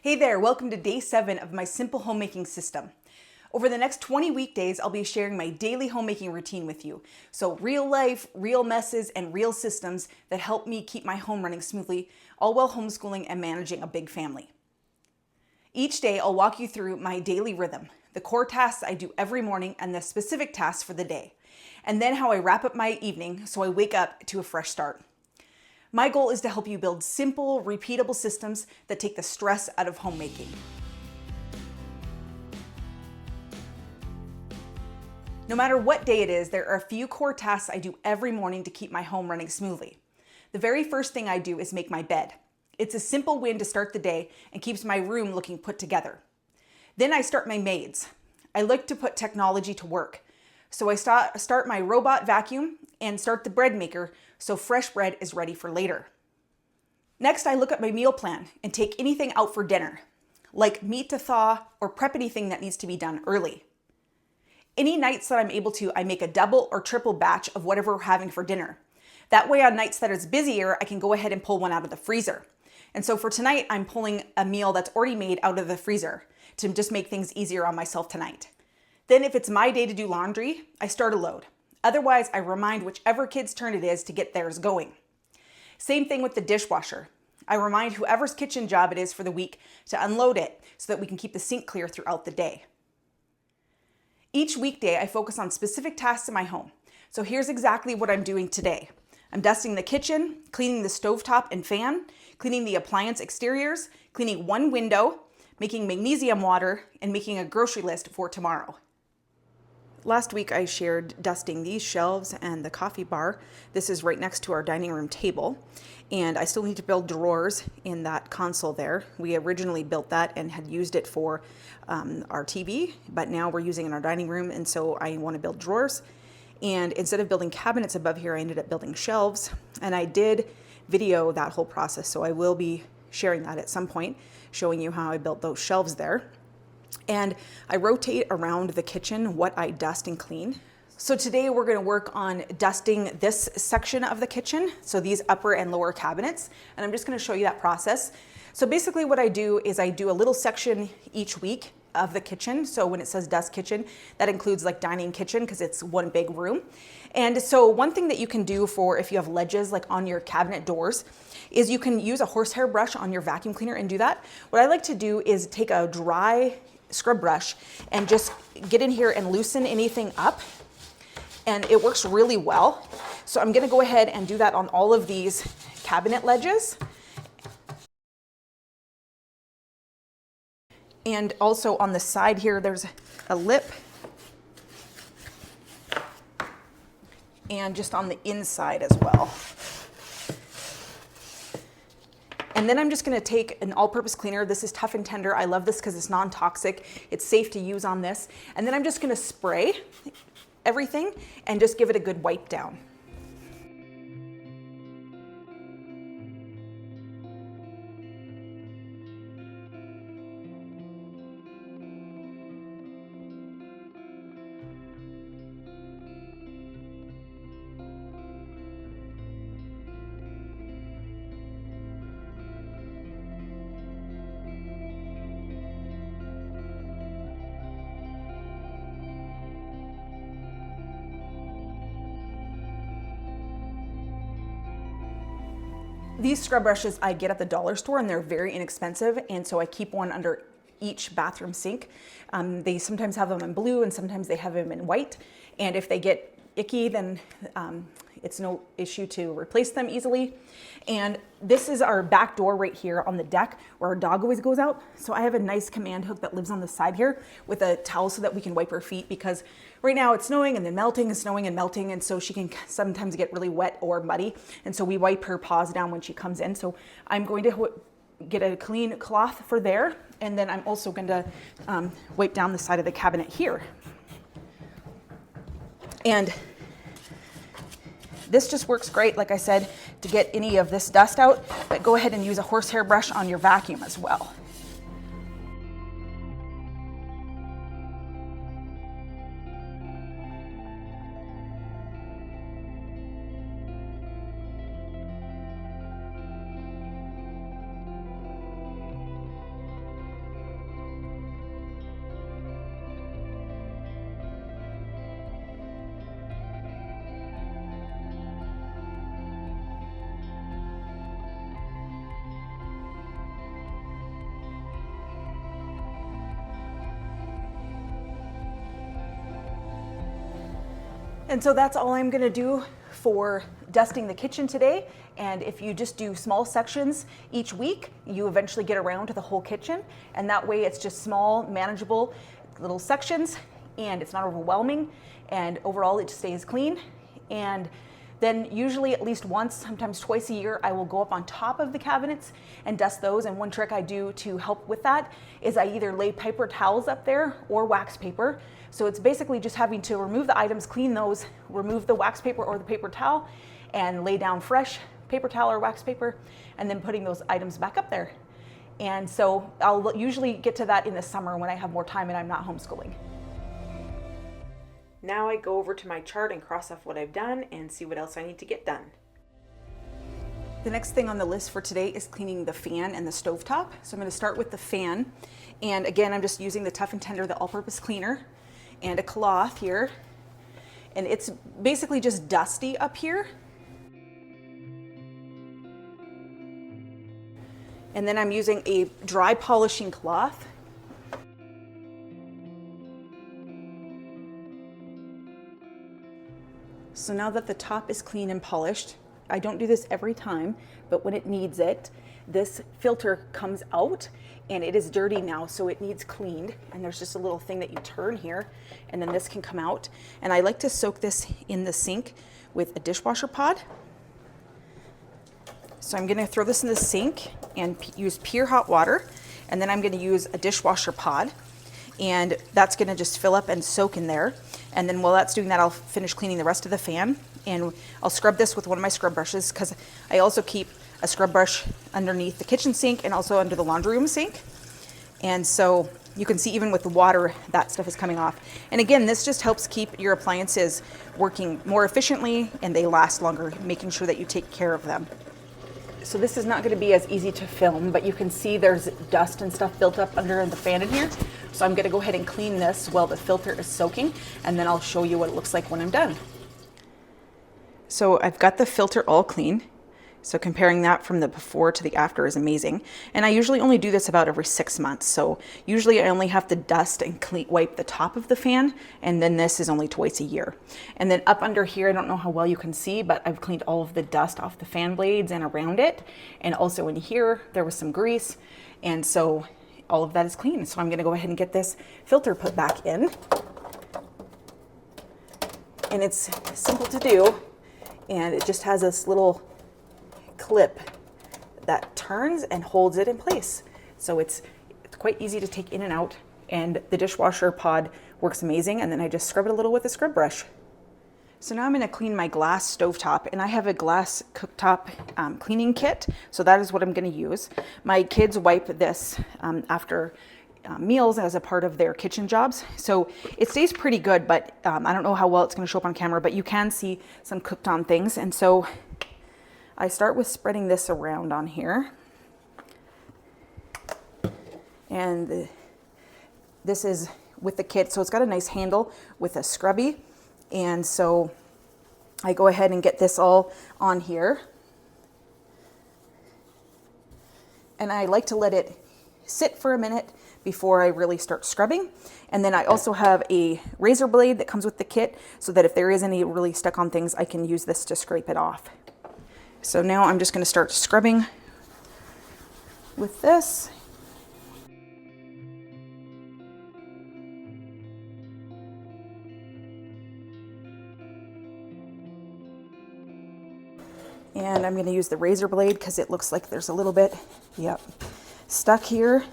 Hey there, welcome to day 7 of my Simple Homemaking System. Over the next 20 weekdays, I'll be sharing my daily homemaking routine with you. So real life, real messes, and real systems that help me keep my home running smoothly, all while homeschooling and managing a big family. Each day, I'll walk you through my daily rhythm, the core tasks I do every morning and the specific tasks for the day, and then how I wrap up my evening so I wake up to a fresh start. My goal is to help you build simple, repeatable systems that take the stress out of homemaking. No matter what day it is, there are a few core tasks I do every morning to keep my home running smoothly. The very first thing I do is make my bed. It's a simple win to start the day and keeps my room looking put together. Then I start my maids. I like to put technology to work. So I start my robot vacuum and start the bread maker so fresh bread is ready for later. Next, I look at my meal plan and take anything out for dinner, like meat to thaw or prep anything that needs to be done early. Any nights that I'm able to, I make a double or triple batch of whatever we're having for dinner. That way on nights that it's busier, I can go ahead and pull one out of the freezer. And so for tonight, I'm pulling a meal that's already made out of the freezer to just make things easier on myself tonight. Then if it's my day to do laundry, I start a load. Otherwise, I remind whichever kid's turn it is to get theirs going. Same thing with the dishwasher. I remind whoever's kitchen job it is for the week to unload it so that we can keep the sink clear throughout the day. Each weekday, I focus on specific tasks in my home. So here's exactly what I'm doing today. I'm dusting the kitchen, cleaning the stovetop and fan, cleaning the appliance exteriors, cleaning one window, making magnesium water, and making a grocery list for tomorrow. Last week I shared dusting these shelves and the coffee bar. This is right next to our dining room table. And I still need to build drawers in that console there. We originally built that and had used it for our TV, but now we're using it in our dining room, and so I want to build drawers. And instead of building cabinets above here, I ended up building shelves. And I did video that whole process, so I will be sharing that at some point, showing you how I built those shelves there. And I rotate around the kitchen what I dust and clean. So today we're going to work on dusting this section of the kitchen, so these upper and lower cabinets, and I'm just going to show you that process. So basically what I do is I do a little section each week of the kitchen. So when it says dust kitchen, that includes like dining kitchen because it's one big room. And so one thing that you can do for if you have ledges like on your cabinet doors is you can use a horsehair brush on your vacuum cleaner and do that. What I like to do is take a dry scrub brush and just get in here and loosen anything up, and it works really well. So I'm going to go ahead and do that on all of these cabinet ledges, and also on the side here there's a lip, and just on the inside as well. And then I'm just going to take an all-purpose cleaner. This is Tough and Tender. I love this because it's non-toxic. It's safe to use on this. And then I'm just going to spray everything and just give it a good wipe down. These scrub brushes I get at the dollar store, and they're very inexpensive, and so I keep one under each bathroom sink. They sometimes have them in blue and sometimes they have them in white, and if they get icky, then it's no issue to replace them easily. And this is our back door right here on the deck where our dog always goes out. So I have a nice command hook that lives on the side here with a towel so that we can wipe her feet, because right now it's snowing and then melting and snowing and melting, and so she can sometimes get really wet or muddy, and so we wipe her paws down when she comes in. So I'm going to get a clean cloth for there, and then I'm also going to wipe down the side of the cabinet here. And this just works great, like I said, to get any of this dust out, but go ahead and use a horsehair brush on your vacuum as well. And so that's all I'm gonna do for dusting the kitchen today. And if you just do small sections each week, you eventually get around to the whole kitchen. And that way it's just small, manageable little sections, and it's not overwhelming. And overall it just stays clean. And then usually at least once, sometimes twice a year, I will go up on top of the cabinets and dust those. And one trick I do to help with that is I either lay paper towels up there or wax paper. So it's basically just having to remove the items, clean those, remove the wax paper or the paper towel, and lay down fresh paper towel or wax paper, and then putting those items back up there. And so I'll usually get to that in the summer when I have more time and I'm not homeschooling. Now I go over to my chart and cross off what I've done and see what else I need to get done. The next thing on the list for today is cleaning the fan and the stovetop. So I'm going to start with the fan. And again, I'm just using the Tough and Tender, the all-purpose cleaner, and a cloth here. And it's basically just dusty up here. And then I'm using a dry polishing cloth. So now that the top is clean and polished, I don't do this every time, but when it needs it, this filter comes out and it is dirty now, so it needs cleaned. And there's just a little thing that you turn here, and then this can come out. And I like to soak this in the sink with a dishwasher pod. So I'm gonna throw this in the sink and use pure hot water, and then I'm gonna use a dishwasher pod, and that's gonna just fill up and soak in there. And then while that's doing that, I'll finish cleaning the rest of the fan, and I'll scrub this with one of my scrub brushes, because I also keep a scrub brush underneath the kitchen sink and also under the laundry room sink. And so you can see even with the water, that stuff is coming off. And again, this just helps keep your appliances working more efficiently and they last longer, making sure that you take care of them. So this is not going to be as easy to film, but you can see there's dust and stuff built up under the fan in here. So I'm going to go ahead and clean this while the filter is soaking, and then I'll show you what it looks like when I'm done. So I've got the filter all clean. So comparing that from the before to the after is amazing. And I usually only do this about every 6 months. So usually I only have to dust and wipe the top of the fan, and then this is only twice a year. And then up under here, I don't know how well you can see, but I've cleaned all of the dust off the fan blades and around it. And also in here, there was some grease. And so all of that is clean. So I'm gonna go ahead and get this filter put back in. And it's simple to do. And it just has this little clip that turns and holds it in place. So it's quite easy to take in and out, and the dishwasher pod works amazing. And then I just scrub it a little with a scrub brush. So now I'm going to clean my glass stovetop, and I have a glass cooktop cleaning kit. So that is what I'm going to use. My kids wipe this after meals as a part of their kitchen jobs. So it stays pretty good, but I don't know how well it's going to show up on camera, but you can see some cooked on things. And so I start with spreading this around on here. And this is with the kit, so it's got a nice handle with a scrubby. And so I go ahead and get this all on here. And I like to let it sit for a minute before I really start scrubbing. And then I also have a razor blade that comes with the kit, so that if there is any really stuck on things, I can use this to scrape it off. So now I'm just going to start scrubbing with this. And I'm going to use the razor blade because it looks like there's a little bit, stuck here.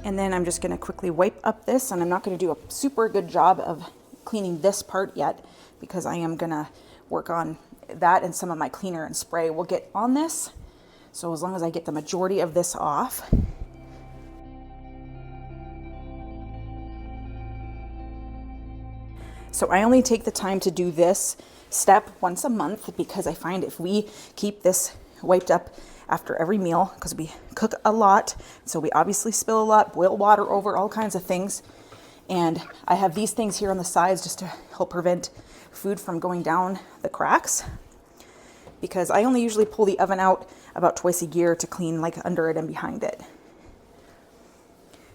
And then I'm just going to quickly wipe up this, and I'm not going to do a super good job of cleaning this part yet because I am going to work on that, and some of my cleaner and spray will get on this. So as long as I get the majority of this off. So I only take the time to do this step once a month, because I find if we keep this wiped up after every meal, because we cook a lot, so we obviously spill a lot, boil water over, all kinds of things. And I have these things here on the sides just to help prevent food from going down the cracks. because I only usually pull the oven out about twice a year to clean like under it and behind it.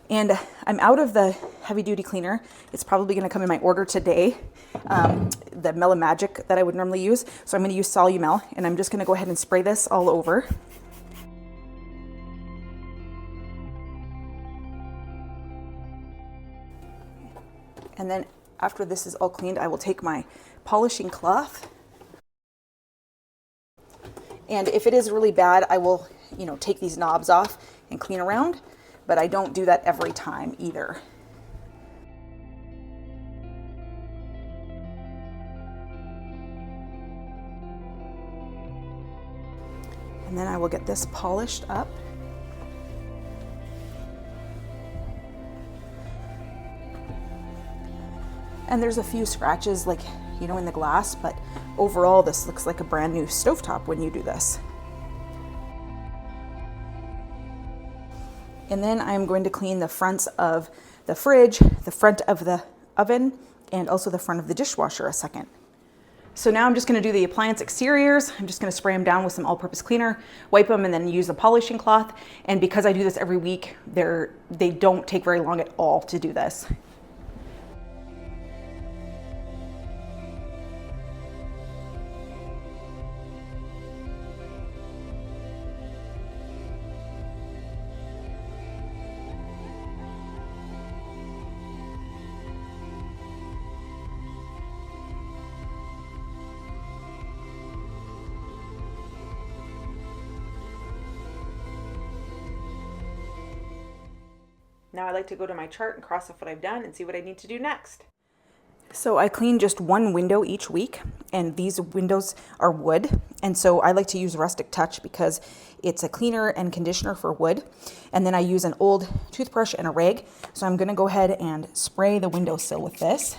And I'm out of the heavy duty cleaner. It's probably going to come in my order today, the Mela Magic that I would normally use. So I'm going to use Solumel, and I'm just going to go ahead and spray this all over. And then after this is all cleaned, I will take my polishing cloth. And if it is really bad, I will, take these knobs off and clean around, but I don't do that every time either. And then I will get this polished up. And there's a few scratches like, in the glass, but overall this looks like a brand new stovetop when you do this. And then I'm going to clean the fronts of the fridge, the front of the oven, and also the front of the dishwasher a second. So now I'm just going to do the appliance exteriors. I'm just going to spray them down with some all-purpose cleaner, wipe them, and then use a polishing cloth. And because I do this every week, they don't take very long at all to do this. Now I like to go to my chart and cross off what I've done and see what I need to do next. So I clean just one window each week, and these windows are wood. And so I like to use Rustic Touch because it's a cleaner and conditioner for wood. And then I use an old toothbrush and a rag. So I'm gonna go ahead and spray the windowsill with this.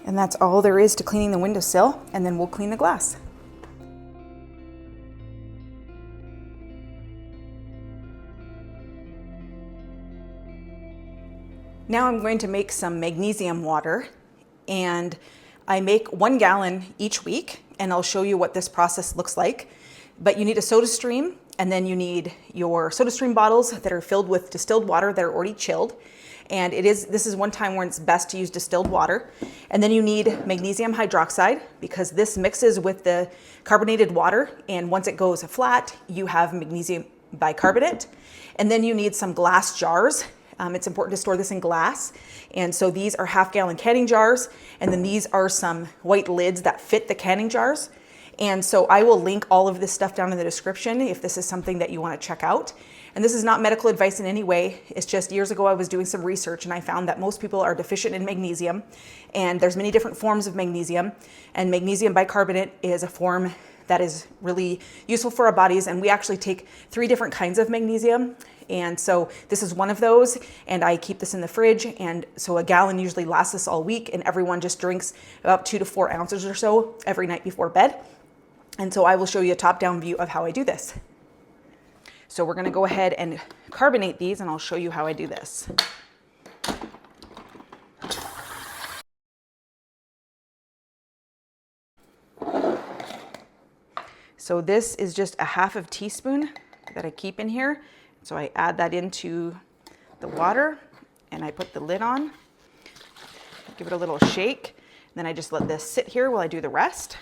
And that's all there is to cleaning the windowsill, and then we'll clean the glass. Now I'm going to make some magnesium water, and I make 1 gallon each week, and I'll show you what this process looks like. But you need a soda stream, and then you need your soda stream bottles that are filled with distilled water that are already chilled. And this is one time when it's best to use distilled water. And then you need magnesium hydroxide, because this mixes with the carbonated water, and once it goes flat, you have magnesium bicarbonate. And then you need some glass jars. It's important to store this in glass. And so these are 1/2 gallon canning jars, and then these are some white lids that fit the canning jars. And so I will link all of this stuff down in the description if this is something that you want to check out. And this is not medical advice in any way. It's just years ago I was doing some research, and I found that most people are deficient in magnesium, and there's many different forms of magnesium, and magnesium bicarbonate is a form that is really useful for our bodies. And we actually take 3 different kinds of magnesium. And so this is one of those, and I keep this in the fridge. And so a gallon usually lasts us all week, and everyone just drinks about 2 to 4 ounces or so every night before bed. And so I will show you a top-down view of how I do this. So we're gonna go ahead and carbonate these, and I'll show you how I do this. So this is just a 1/2 teaspoon that I keep in here. So I add that into the water, and I put the lid on, give it a little shake, and then I just let this sit here while I do the rest.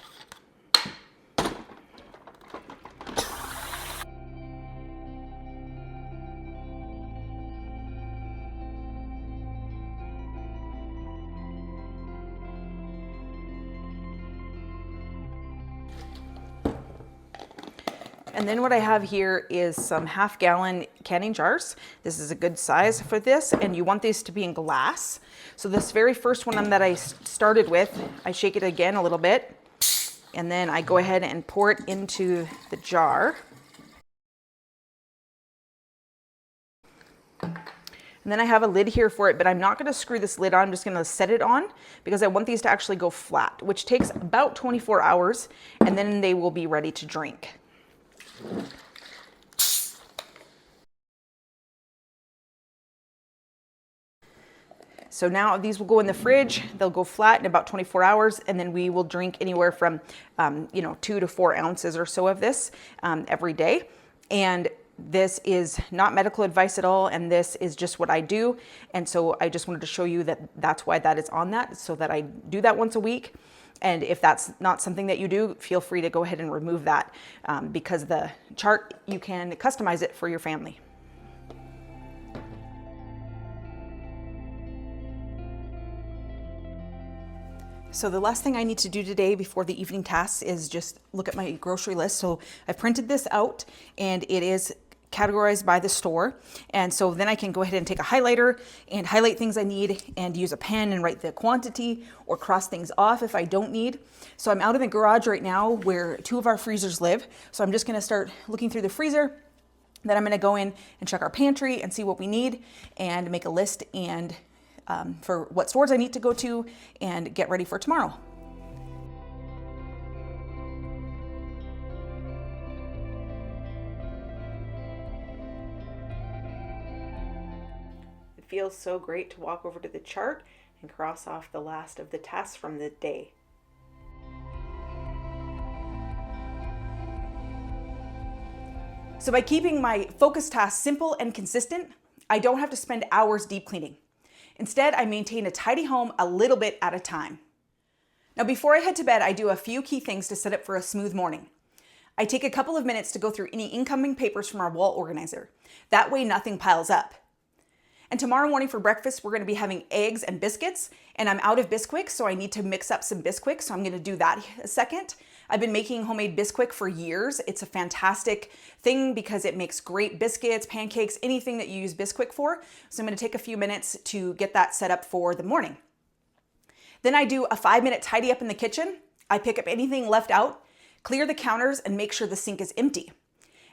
And then what I have here is some 1/2 gallon canning jars. This is a good size for this, and you want these to be in glass. So this very first one that I started with, I shake it again a little bit, and then I go ahead and pour it into the jar. And then I have a lid here for it, but I'm not gonna screw this lid on. I'm just gonna set it on because I want these to actually go flat, which takes about 24 hours, and then they will be ready to drink. So now these will go in the fridge. They'll go flat in about 24 hours, and then we will drink anywhere from 2 to 4 ounces or so of this every day. And this is not medical advice at all, and this is just what I do. And so I just wanted to show you that that's why that is on that, so that I do that once a week. And if that's not something that you do, feel free to go ahead and remove that because the chart, you can customize it for your family. So the last thing I need to do today before the evening tasks is just look at my grocery list. So I printed this out, and it is categorized by the store. And so then I can go ahead and take a highlighter and highlight things I need and use a pen and write the quantity or cross things off if I don't need. So I'm out in the garage right now where 2 of our freezers live. So I'm just going to start looking through the freezer. Then I'm going to go in and check our pantry and see what we need and make a list and for what stores I need to go to and get ready for tomorrow. It feels so great to walk over to the chart and cross off the last of the tasks from the day. So by keeping my focus tasks simple and consistent, I don't have to spend hours deep cleaning. Instead, I maintain a tidy home a little bit at a time. Now, before I head to bed, I do a few key things to set up for a smooth morning. I take a couple of minutes to go through any incoming papers from our wall organizer. That way, nothing piles up. And tomorrow morning for breakfast, we're going to be having eggs and biscuits, and I'm out of Bisquick, so I need to mix up some Bisquick, so I'm going to do that a second. I've been making homemade Bisquick for years. It's a fantastic thing because it makes great biscuits, pancakes, anything that you use Bisquick for. So I'm going to take a few minutes to get that set up for the morning. Then I do a 5-minute tidy up in the kitchen. I pick up anything left out, clear the counters, and make sure the sink is empty.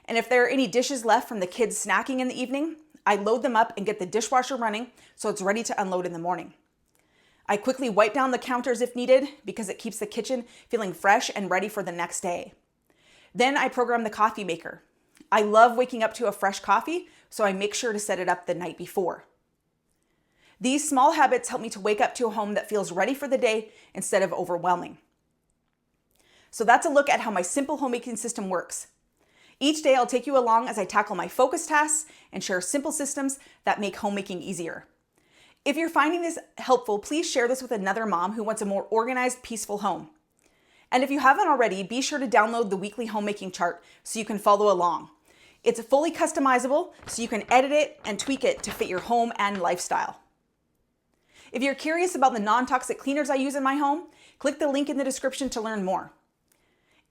And if there are any dishes left from the kids snacking in the evening, I load them up and get the dishwasher running so it's ready to unload in the morning. I quickly wipe down the counters if needed because it keeps the kitchen feeling fresh and ready for the next day. Then I program the coffee maker. I love waking up to a fresh coffee, so I make sure to set it up the night before. These small habits help me to wake up to a home that feels ready for the day instead of overwhelming. So that's a look at how my simple homemaking system works. Each day I'll take you along as I tackle my focus tasks and share simple systems that make homemaking easier. If you're finding this helpful, please share this with another mom who wants a more organized, peaceful home. And if you haven't already, be sure to download the weekly homemaking chart so you can follow along. It's fully customizable, so you can edit it and tweak it to fit your home and lifestyle. If you're curious about the non-toxic cleaners I use in my home, click the link in the description to learn more.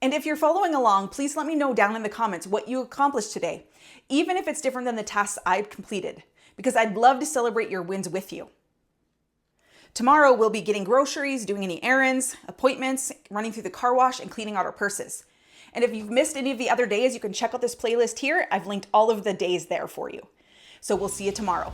And if you're following along, please let me know down in the comments what you accomplished today, even if it's different than the tasks I've completed, because I'd love to celebrate your wins with you. Tomorrow, we'll be getting groceries, doing any errands, appointments, running through the car wash, and cleaning out our purses. And if you've missed any of the other days, you can check out this playlist here. I've linked all of the days there for you. So we'll see you tomorrow.